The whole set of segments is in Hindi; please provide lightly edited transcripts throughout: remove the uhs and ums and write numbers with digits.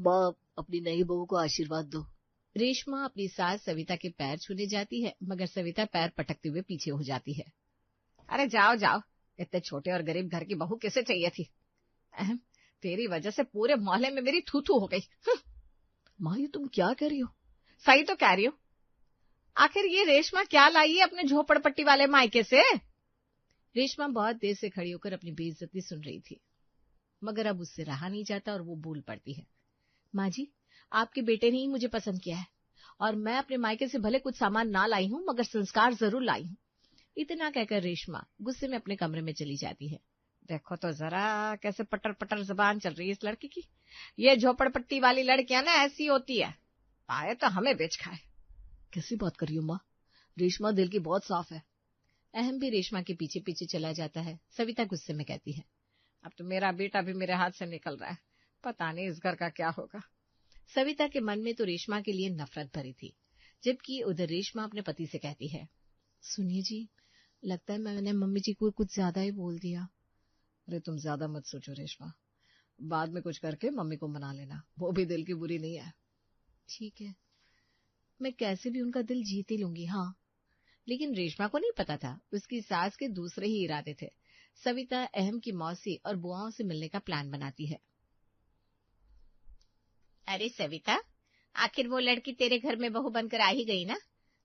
माँ, अपनी नई बहू को आशीर्वाद दो। रेशमा अपनी सास सविता के पैर छूने जाती है, मगर सविता पैर पटकते हुए पीछे हो जाती है। अरे जाओ जाओ, इतने छोटे और गरीब घर की बहू किसे चाहिए थी? अहम, तेरी वजह से पूरे मोहल्ले में मेरी थू थू हो गई। माँ, ये तुम क्या कर रही हो? सही तो कह रही हो। आखिर ये रेशमा क्या लाई है अपने झोपड़पट्टी वाले मायके से? रेशमा बहुत देर से खड़ी होकर अपनी बेइज्जती सुन रही थी, मगर अब उससे रहा नहीं जाता और वो बोल पड़ती है। माँ जी, आपके बेटे ने ही मुझे पसंद किया है, और मैं अपने मायके से भले कुछ सामान ना लाई हूं, मगर संस्कार जरूर लाई हूं। इतना कहकर रेशमा गुस्से में अपने कमरे में चली जाती है। देखो तो जरा कैसे पटर पटर जबान चल रही है इस लड़की की। ये झोपड़पट्टी वाली लड़कियां ना ऐसी होती है, पाए तो हमें बेच खाए। कैसी बात कर रही हो माँ? रेशमा दिल की बहुत साफ है। अहम भी रेशमा के पीछे पीछे चला जाता है। सविता गुस्से में कहती है, अब तो मेरा बेटा भी मेरे हाथ से निकल रहा है, पता नहीं इस घर का क्या होगा। सविता के मन में तो रेशमा के लिए नफरत भरी थी, जबकि उधर रेशमा अपने पति से कहती है, सुनिए जी, लगता है मैंने मम्मी जी को कुछ ज्यादा ही बोल दिया। अरे तुम ज्यादा मत सोचो रेशमा, बाद में कुछ करके मम्मी को मना लेना, वो भी दिल की बुरी नहीं है। ठीक है, मैं कैसे भी उनका दिल जीत ही लूंगी। हाँ, लेकिन रेशमा को नहीं पता था उसकी सास के दूसरे ही इरादे थे। सविता अहम की मौसी और बुआओं से मिलने का प्लान बनाती है। अरे सविता, आखिर वो लड़की तेरे घर में बहू बनकर आ ही गई ना।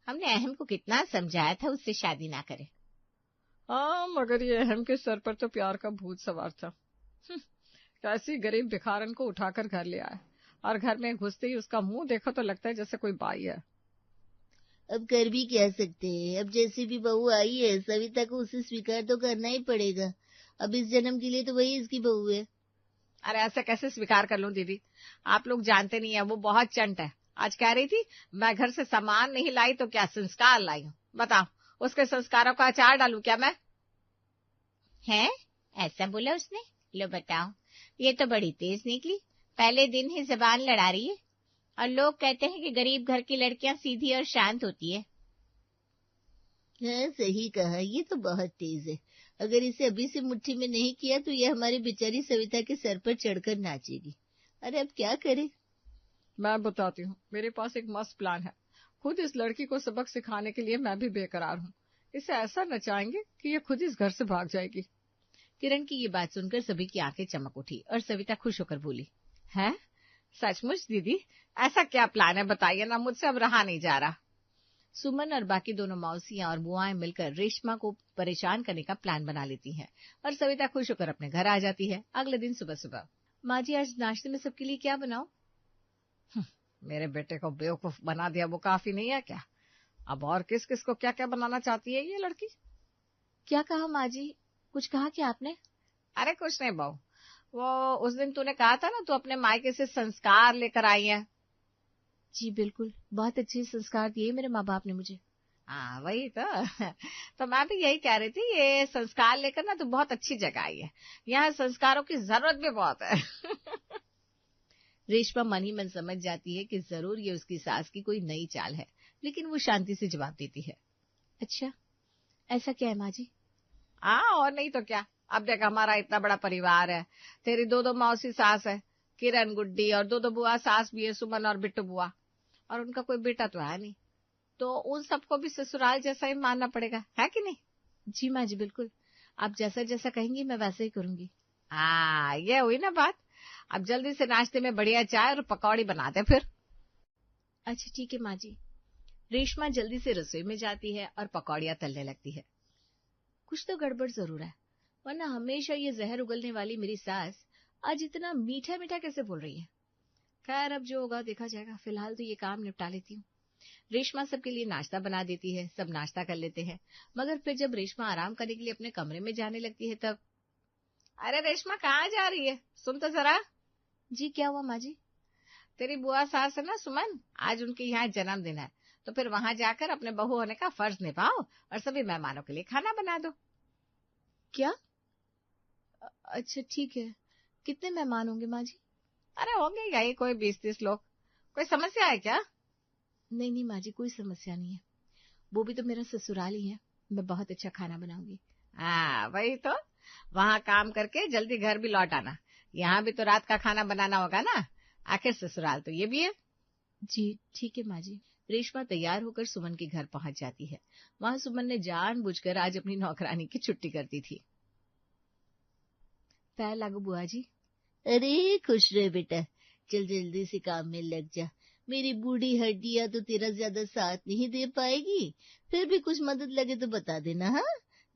हमने अहम को कितना समझाया था उससे शादी ना करे। हाँ, मगर ये अहम के सर पर तो प्यार का भूत सवार था। कैसी गरीब भिखारन को उठाकर घर ले आया, और घर में घुसते ही उसका मुंह देखो तो लगता है जैसे कोई बाई है। अब कर भी क्या सकते हैं, अब जैसी भी बहू आई है सविता को उसे स्वीकार तो करना ही पड़ेगा। अब इस जन्म के लिए तो वही इसकी बहू है। अरे ऐसे कैसे स्वीकार कर लूं दीदी, आप लोग जानते नहीं है, वो बहुत चंट है। आज कह रही थी मैं घर से सामान नहीं लाई तो क्या संस्कार लाई हूं। बताओ, उसके संस्कारों का अचार डालूं क्या मैं? है, ऐसा बोला उसने? लो बताओ, ये तो बड़ी तेज निकली, पहले दिन ही जबान लड़ा रही है। और लोग कहते हैं कि गरीब घर की लड़कियां सीधी और शांत होती है। हाँ, सही कहा, ये तो बहुत तेज है। अगर इसे अभी से मुट्ठी में नहीं किया तो ये हमारी बेचारी सविता के सर पर चढ़कर नाचेगी। अरे अब क्या करे? मैं बताती हूँ, मेरे पास एक मस्त प्लान है। खुद इस लड़की को सबक सिखाने के लिए मैं भी बेकरार हूँ। इसे ऐसा नचाएंगे कि ये खुद इस घर से भाग जाएगी। किरण की ये बात सुनकर सभी की आंखें चमक उठी और सविता खुश होकर बोली, है सचमुच दीदी, ऐसा क्या प्लान है बताइए ना, मुझसे अब रहा नहीं जा रहा। सुमन और बाकी दोनों मौसियां और बुआएं मिलकर रेशमा को परेशान करने का प्लान बना लेती हैं और सविता खुश होकर अपने घर आ जाती है। अगले दिन सुबह सुबह, माँ जी आज नाश्ते में सबके लिए क्या बनाऊं? मेरे बेटे को बेवकूफ बना दिया वो काफी नहीं है क्या? अब और किस किस को क्या क्या बनाना चाहती है ये लड़की? क्या कहा माँ जी, कुछ कहा क्या आपने? अरे कुछ नहीं बहू, वो उस दिन तूने कहा था ना, तू अपने मायके से संस्कार लेकर आई है। जी बिल्कुल, बहुत अच्छे संस्कार दिए मेरे माँ बाप ने मुझे। हाँ वही तो मैं भी यही कह रही थी, ये संस्कार लेकर ना तू बहुत अच्छी जगह आई है, यहाँ संस्कारों की जरूरत भी बहुत है। रेशमा मन ही मन समझ जाती है कि जरूर ये उसकी सास की कोई नई चाल है, लेकिन वो शांति से जवाब देती है, अच्छा ऐसा क्या है माँ जी? हाँ और नहीं तो क्या, अब देख हमारा इतना बड़ा परिवार है, तेरी दो दो मौसी सास है, किरण गुड्डी, और दो दो बुआ सास भी है, सुमन और बिट्टू बुआ, और उनका कोई बेटा तो है नहीं, तो उन सबको भी ससुराल जैसा ही मानना पड़ेगा, है कि नहीं? जी माँ जी बिल्कुल, आप जैसा जैसा कहेंगी मैं वैसा ही करूंगी। हाँ ये हुई ना बात, अब जल्दी से नाश्ते में बढ़िया चाय और पकौड़ी बनाते फिर। अच्छा ठीक है माँ जी। रेशमा जल्दी से रसोई में जाती है और पकौड़ियां तलने लगती है। कुछ तो गड़बड़ जरूर है, वरना हमेशा ये जहर उगलने वाली मेरी सास आज इतना मीठा मीठा कैसे बोल रही है। खैर अब जो होगा देखा जाएगा, फिलहाल तो ये काम निपटा लेती हूँ। रेशमा सबके लिए नाश्ता बना देती है, सब नाश्ता कर लेते हैं, मगर फिर जब रेशमा आराम करने के लिए अपने कमरे में जाने लगती है तब, अरे रेशमा कहाँ जा रही है, सुन तो जरा। जी क्या हुआ माँ जी? तेरी बुआ सास है ना सुमन, आज उनके यहाँ जन्मदिन है, तो फिर वहां जाकर अपने बहू होने का फर्ज निभाओ और सभी मेहमानों के लिए खाना बना दो। क्या? अच्छा ठीक है, कितने मेहमान होंगे माँ जी? अरे होंगे यही कोई 20-30 लोग। कोई समस्या है क्या? नहीं नहीं माँ जी, कोई समस्या नहीं है, वो भी तो मेरा ससुराल ही है, मैं बहुत अच्छा खाना बनाऊंगी। हाँ वही तो, वहाँ काम करके जल्दी घर भी लौट आना, यहाँ भी तो रात का खाना बनाना होगा ना। आखिर ससुराल तो ये भी है। जी ठीक है माँ जी। रेशमा तैयार होकर सुमन के घर पहुंच जाती है। वहां सुमन ने जानबूझकर आज अपनी नौकरानी की छुट्टी कर दी थी। पैर लागू बुआ जी। अरे खुश रहे बेटा, चल जल्दी से काम में लग जा। मेरी बूढ़ी हड्डियां तो तेरा ज्यादा साथ नहीं दे पाएगी, फिर भी कुछ मदद लगे तो बता देना। हाँ,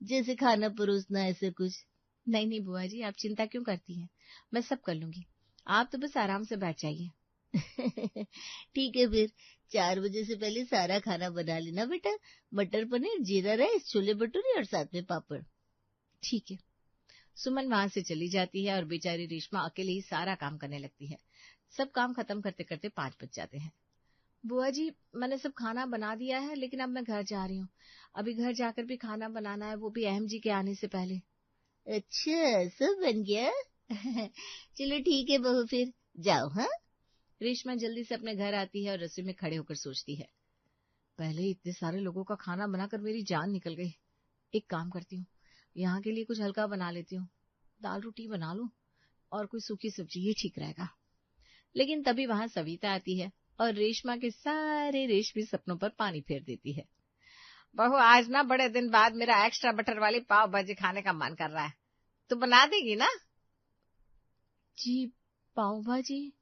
जैसे खाना परोसना, ऐसे कुछ। नहीं नहीं बुआ जी, आप चिंता क्यों करती हैं, मैं सब कर लूंगी, आप तो बस आराम से बैठ जाइए। ठीक है, फिर 4 बजे से पहले सारा खाना बना लेना बेटा। मटर पनीर, जीरा राइस, छोले भटूरे और साथ में पापड़। ठीक है। सुमन वहां से चली जाती है और बेचारी रेशमा अकेले ही सारा काम करने लगती है। सब काम खत्म करते करते 5 बज जाते हैं। बुआ जी, मैंने सब खाना बना दिया है, लेकिन अब मैं घर जा रही हूँ। अभी घर जाकर भी खाना बनाना है, वो भी अहम जी के आने से पहले। अच्छा, सब बन गया। चलो ठीक है बहू, फिर जाओ। हाँ। रेशमा जल्दी से अपने घर आती है और रसोई में खड़े होकर सोचती है, पहले इतने सारे लोगों का खाना बनाकर मेरी जान निकल गई। एक काम करती हूँ, यहाँ के लिए कुछ हल्का बना लेती हूँ, दाल रोटी बना लूं और कोई सूखी सब्जी, ये ठीक रहेगा। लेकिन तभी वहां सविता आती है और रेशमा के सारे रेशमी सपनों पर पानी फेर देती है। बहू, आज ना बड़े दिन बाद मेरा एक्स्ट्रा बटर वाली पाव भाजी खाने का मन कर रहा है, तू बना देगी ना? जी, पाव भाजी?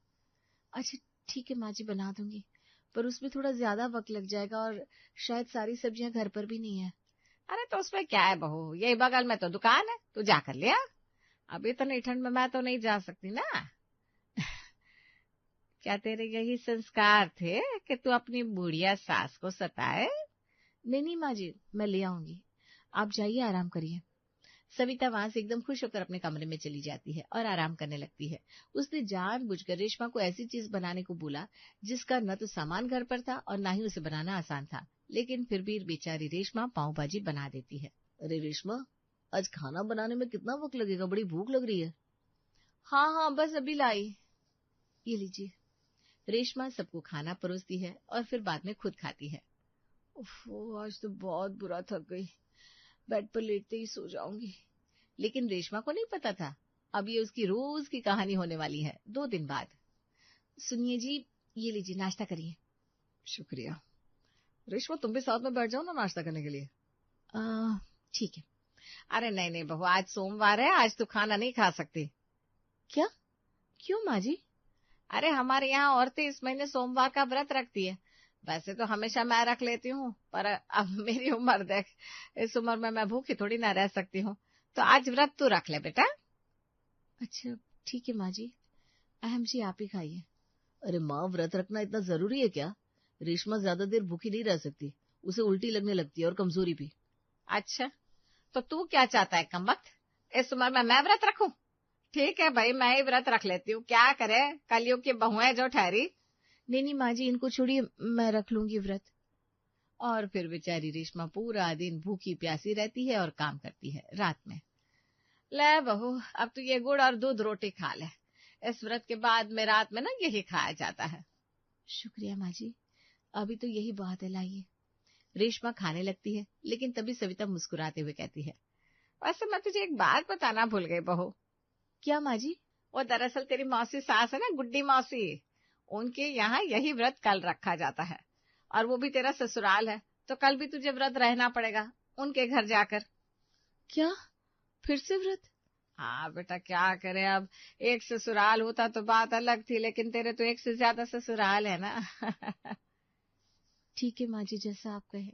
अच्छा ठीक है माँ जी, बना दूंगी, पर उसमें थोड़ा ज्यादा वक्त लग जाएगा और शायद सारी सब्जियां घर पर भी नहीं है। अरे तो उसमें क्या है बहू, यही बगल में तो दुकान है, तू जाकर ले आ। अभी तो नहीं, ठंड में मैं तो नहीं जा सकती ना। क्या तेरे यही संस्कार थे कि तू अपनी बुढ़िया सास को सताए? नहीं नहीं माँ जी, मैं ले आऊंगी, आप जाइए, आराम करिए। सविता वहां से एकदम खुश होकर अपने कमरे में चली जाती है और आराम करने लगती है। उसने जानबूझकर रेशमा को ऐसी चीज बनाने को बोला जिसका न तो सामान घर पर था और न ही उसे बनाना आसान था, लेकिन फिर भी बेचारी रेशमा पाव भाजी बना देती है। अरे रेशमा, आज खाना बनाने में कितना वक्त लगेगा, बड़ी भूख लग रही है। हाँ हाँ, बस अभी लाई, ये लीजिए। रेशमा सबको खाना परोसती है और फिर बाद में खुद खाती है। ओह, आज तो बहुत बुरा थक गई, बेड पर लेटते ही सो जाऊंगी। लेकिन रेशमा को नहीं पता था, अब ये उसकी रोज की कहानी होने वाली है 2 दिन बाद। सुनिए जी, ये लीजिए, नाश्ता करिए। शुक्रिया। रेशमा, तुम भी साथ में बैठ जाओ ना नाश्ता करने के लिए। ठीक है। अरे नहीं नहीं बहू, आज सोमवार है, आज तो खाना नहीं खा सकती। क्या? क्यों माँ जी? अरे हमारे यहाँ औरतें इस महीने सोमवार का व्रत रखती है। वैसे तो हमेशा मैं रख लेती हूँ, पर अब मेरी उम्र देख, इस उम्र में मैं भूखी थोड़ी ना रह सकती हूँ, तो आज व्रत तू रख ले बेटा। अच्छा ठीक है माँ जी, अहम जी आप ही खाइए। अरे माँ, व्रत रखना इतना जरूरी है क्या? रेशमा ज्यादा देर भूखी नहीं रह सकती, उसे उल्टी लगने लगती है और कमजोरी भी। अच्छा, तो तू क्या चाहता है कमबख्त, इस उम्र में मैं व्रत रखूं? ठीक है भाई, मैं ही व्रत रख लेती हूँ, क्या करे, कलयुग की बहुएं जो ठहरी। नहीं नहीं माँ जी, इनको छोड़िए, मैं रख लूंगी व्रत। और फिर बेचारी रेशमा पूरा दिन भूखी प्यासी रहती है और काम करती है। रात में, ले बहू, अब तो ये गुड़ और दूध रोटी खा ले, इस व्रत के बाद में रात में ना यही खाया जाता है। शुक्रिया माँ जी, अभी तो यही बात है, लाइए। रेशमा खाने लगती है, लेकिन तभी सविता मुस्कुराते हुए कहती है, वैसे मैं तुझे एक बात बताना भूल गई बहू। क्या माँ जी? वो दरअसल तेरी मौसी सास है ना, गुड्डी मौसी, उनके यहाँ यही व्रत कल रखा जाता है, और वो भी तेरा ससुराल है, तो कल भी तुझे व्रत रहना पड़ेगा उनके घर जाकर। क्या, फिर से व्रत? हाँ बेटा, क्या करे, अब एक ससुराल होता तो बात अलग थी, लेकिन तेरे तो एक से ज्यादा ससुराल है ना। ठीक है माँ जी, जैसा आप कहे।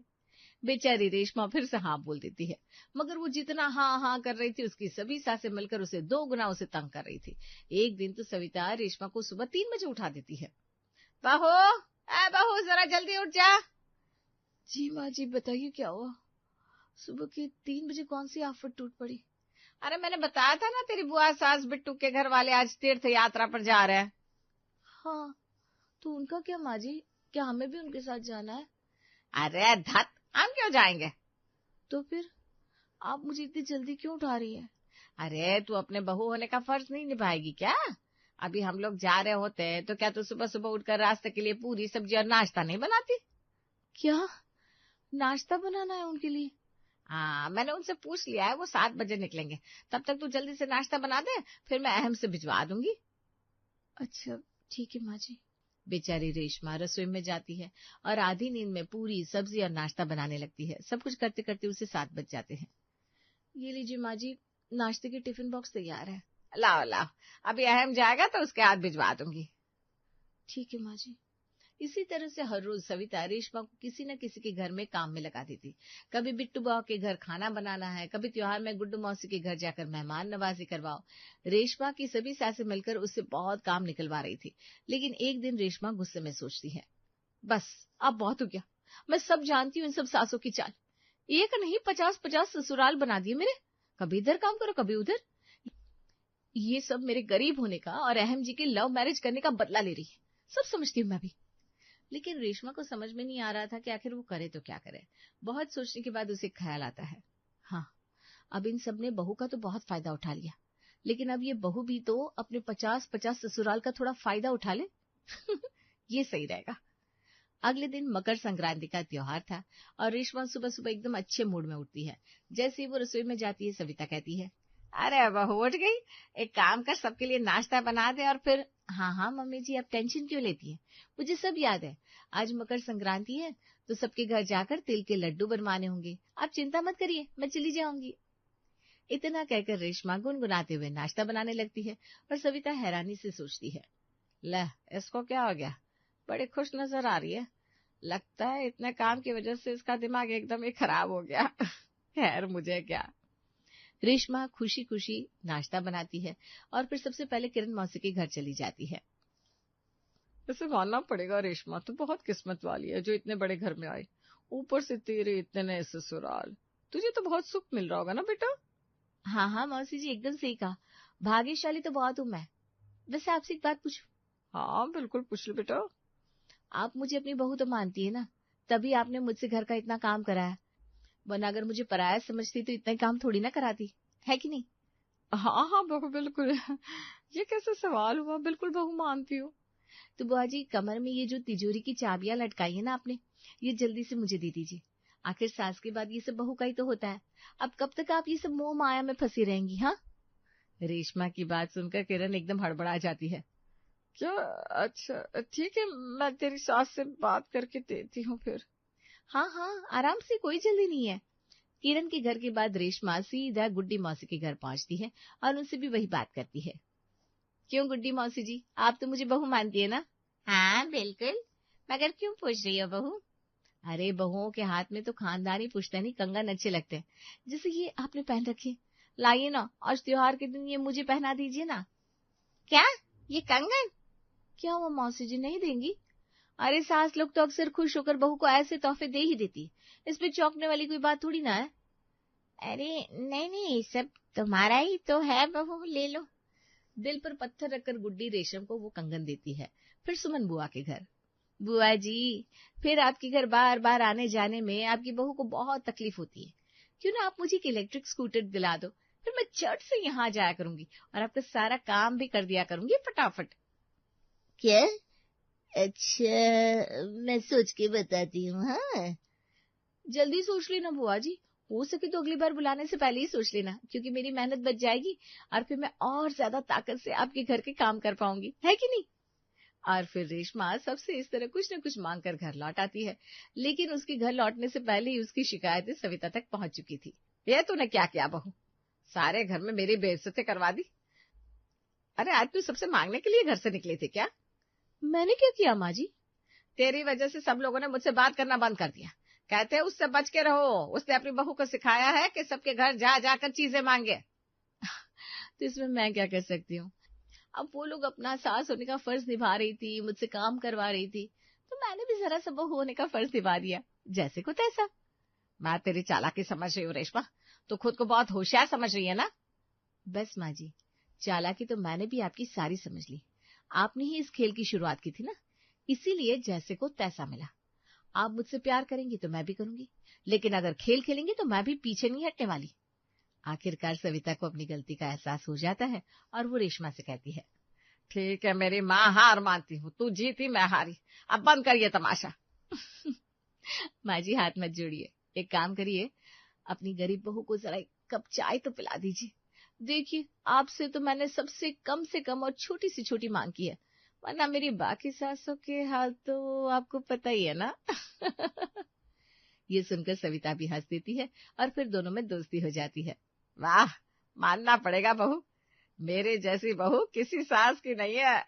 बेचारी रेशमा फिर से हाँ बोल देती है, मगर वो जितना हाँ हाँ कर रही थी, उसकी सभी सासें मिलकर उसे 2 गुना उसे तंग कर रही थी। एक दिन तो सविता रेशमा को सुबह 3 बजे उठा देती है। बहू, ए बहू, जरा जल्दी उठ जा। जी माँ जी, बताइए क्या हुआ? सुबह के 3 बजे कौन सी आफत टूट पड़ी? अरे मैंने बताया था ना, तेरी बुआ सास बिट्टू के घर वाले आज तीर्थ यात्रा पर जा रहे हैं। हाँ, तो उनका क्या माँ जी, क्या हमें भी उनके साथ जाना है? अरे धत, हम क्यों जाएंगे? तो फिर आप मुझे इतनी जल्दी क्यों उठा रही हैं? अरे तू अपने बहू होने का फर्ज नहीं निभाएगी क्या? अभी हम लोग जा रहे होते हैं तो क्या तू सुबह सुबह उठकर रास्ते के लिए पूरी सब्जी और नाश्ता नहीं बनाती? क्या, नाश्ता बनाना है उनके लिए? हाँ, मैंने उनसे पूछ लिया है, वो 7 बजे निकलेंगे। तब तक तू जल्दी से नाश्ता बना दे, फिर मैं अहम से भिजवा दूंगी। अच्छा ठीक है माँ जी। बेचारी रेशमा रसोई में जाती है और आधी नींद में पूरी सब्जी और नाश्ता बनाने लगती है। सब कुछ करते करते उसे 7 बज जाते हैं। ये लीजिए माँ जी, नाश्ते की टिफिन बॉक्स तैयार है। लाओ लाओ, अभी अहम जाएगा तो उसके हाथ भिजवा दूंगी। ठीक है माँ जी। इसी तरह से हर रोज सविता रेशमा को किसी न किसी के घर में काम में लगा देती। कभी बिट्टू बाव के घर खाना बनाना है, कभी त्योहार में गुड्डू मौसी के घर जाकर मेहमान नवाजी करवाओ। रेशमा की सभी सासें मिलकर उससे बहुत काम निकलवा रही थी। लेकिन एक दिन रेशमा गुस्से में सोचती है, बस अब बहुत हो गया। मैं सब जानती हूँ इन सब सासों की चाल। एक नहीं 50-50 ससुराल बना दिए मेरे। कभी इधर काम करो कभी उधर। ये सब मेरे गरीब होने का और अहम जी के लव मैरिज करने का बदला ले रही है। सब समझती हूँ मैं भी। लेकिन रेशमा को समझ में नहीं आ रहा था कि आखिर वो करे तो क्या करे। बहुत सोचने के बाद उसे ख्याल आता है, हाँ, अब इन सब ने बहू का तो बहुत फायदा उठा लिया, लेकिन अब ये बहू भी तो अपने 50-50 ससुराल का थोड़ा फायदा उठा ले। ये सही रहेगा। अगले दिन मकर संक्रांति का त्योहार था और रेशमा सुबह सुबह एकदम अच्छे मूड में उठती है। जैसे ही वो रसोई में जाती है, सविता कहती है, अरे बहू उठ गई, एक काम कर, सबके लिए नाश्ता बना दे और फिर। हाँ हाँ मम्मी जी, आप टेंशन क्यों लेती हैं, मुझे सब याद है। आज मकर संक्रांति है तो सबके घर जाकर तिल के लड्डू बनवाने होंगे। आप चिंता मत करिए, मैं चली जाऊंगी। इतना कहकर रेशमा गुनगुनाते हुए नाश्ता बनाने लगती है और सविता हैरानी से सोचती है, ले इसको क्या हो गया, बड़ी खुश नजर आ रही है। लगता है इतने काम की वजह से इसका दिमाग एकदम ही खराब हो गया। खैर मुझे क्या। रेशमा खुशी खुशी नाश्ता बनाती है और फिर सबसे पहले किरण मौसी के घर चली जाती है। इसे मानना पड़ेगा, रेशमा तो बहुत किस्मत वाली है जो इतने बड़े घर में आई। ऊपर से तेरे इतने नए ससुराल, तुझे तो बहुत सुख मिल रहा होगा ना बेटा। हाँ हाँ मौसी जी, एकदम सही कहा, भाग्यशाली तो बहुत हूँ मैं। वैसे आपसे एक बात पूछूं? हाँ बिल्कुल पूछ लो बेटा। आप मुझे अपनी बहू तो मानती है ना, तभी आपने मुझसे घर का इतना काम कराया, वरना अगर मुझे पराया समझती तो इतना काम थोड़ी ना कराती, है कि नहीं? हाँ हाँ बहू बिल्कुल। ये कैसे सवाल हुआ, बिल्कुल बहू मानती हूँ। तो बुआ जी, कमर में ये जो तिजोरी की चाबियां लटकाई है ना आपने, ये जल्दी से मुझे दे दीजिए। आखिर सास के बाद ये सब बहू का ही तो होता है। अब कब तक आप ये सब मोह माया में फंसी रहेंगी? हाँ। रेशमा की बात सुनकर किरण एकदम हड़बड़ा जाती है। क्या? अच्छा ठीक है, मैं तेरी सास से बात करके देती हूँ फिर। हाँ हाँ आराम से, कोई जल्दी नहीं है। किरण के घर के बाद रेशमा सीधा गुड्डी मौसी के घर पहुंचती है और उनसे भी वही बात करती है। क्यों गुड्डी मौसी जी, आप तो मुझे बहू मानती है ना? हाँ बिल्कुल, मगर क्यों पूछ रही हो बहू? अरे बहुओं के हाथ में तो खानदानी पुश्तैनी कंगन अच्छे लगते हैं, जैसे ये आपने पहन रखे। लाइए ना, आज त्योहार के दिन ये मुझे पहना दीजिए ना। क्या? ये कंगन? क्या हुआ मौसी जी, नहीं देंगी? अरे सास लोग तो अक्सर खुश होकर बहू को ऐसे तोहफे दे ही देती, इसमें चौंकने वाली कोई बात थोड़ी ना है। अरे नहीं नहीं, सब तुम्हारा ही तो है बहू, ले लो। दिल पर पत्थर रखकर गुड्डी रेशम को वो कंगन देती है। फिर सुमन बुआ के घर। बुआ जी, फिर आपके घर बार बार आने जाने में आपकी बहू को बहुत तकलीफ होती है, क्यों ना आप मुझे एक इलेक्ट्रिक स्कूटर दिला दो, फिर मैं चट से यहाँ जाया करूंगी और आपका सारा काम भी कर दिया करूंगी फटाफट। क्या? अच्छा, मैं सोच के बताती हूँ। हाँ जल्दी सोच लेना बुआ जी, हो सके तो अगली बार बुलाने से पहले ही सोच लेना, क्योंकि मेरी मेहनत बच जाएगी और फिर मैं और ज्यादा ताकत से आपके घर के काम कर पाऊंगी, है कि नहीं? और फिर रेशमा सबसे इस तरह कुछ न कुछ मांग कर घर लौट आती है। लेकिन उसके घर लौटने से पहले ही उसकी शिकायतें सविता तक पहुंच चुकी थी। ये तूने क्या किया बहू, सारे घर में मेरी बेइज्जती करवा दी। अरे आज तू सबसे मांगने के लिए घर से निकली थी क्या? मैंने क्या किया माँ जी? तेरी वजह से सब लोगों ने मुझसे बात करना बंद कर दिया। कहते हैं उससे बच के रहो, उसने अपनी बहू को सिखाया है कि सबके घर जा जाकर चीजें मांगे। तो इसमें मैं क्या कर सकती हूँ? अब वो लोग अपना सास होने का फर्ज निभा रही थी, मुझसे काम करवा रही थी, तो मैंने भी जरा सा बहू होने का फर्ज निभा दिया, जैसे को तैसा। मैं तेरी चालाकी समझ रही हूँ रेशमा, तो खुद को बहुत होशियार समझ रही है ना? बस माँ जी, चालाकी तो मैंने भी आपकी सारी समझ ली। आपने ही इस खेल की शुरुआत की थी ना, इसीलिए जैसे को तैसा मिला। आप मुझसे प्यार करेंगी तो मैं भी करूंगी, लेकिन अगर खेल खेलेंगी तो मैं भी पीछे नहीं हटने वाली। आखिरकार सविता को अपनी गलती का एहसास हो जाता है और वो रेशमा से कहती है, ठीक है मेरी माँ, हार मानती हूँ, तू जीती मैं हारी, अब बंद करिए तमाशा। माँ जी हाथ मत जोड़िए, एक काम करिए, अपनी गरीब बहू को जरा एक कप चाय तो पिला दीजिए। देखिए आपसे तो मैंने सबसे कम से कम और छोटी सी छोटी मांग की है, वरना मेरी बाकी सासों के हाल तो आपको पता ही है ना। ये सुनकर सविता भी हंस देती है और फिर दोनों में दोस्ती हो जाती है। वाह, मानना पड़ेगा बहू, मेरे जैसी बहू किसी सास की नहीं है।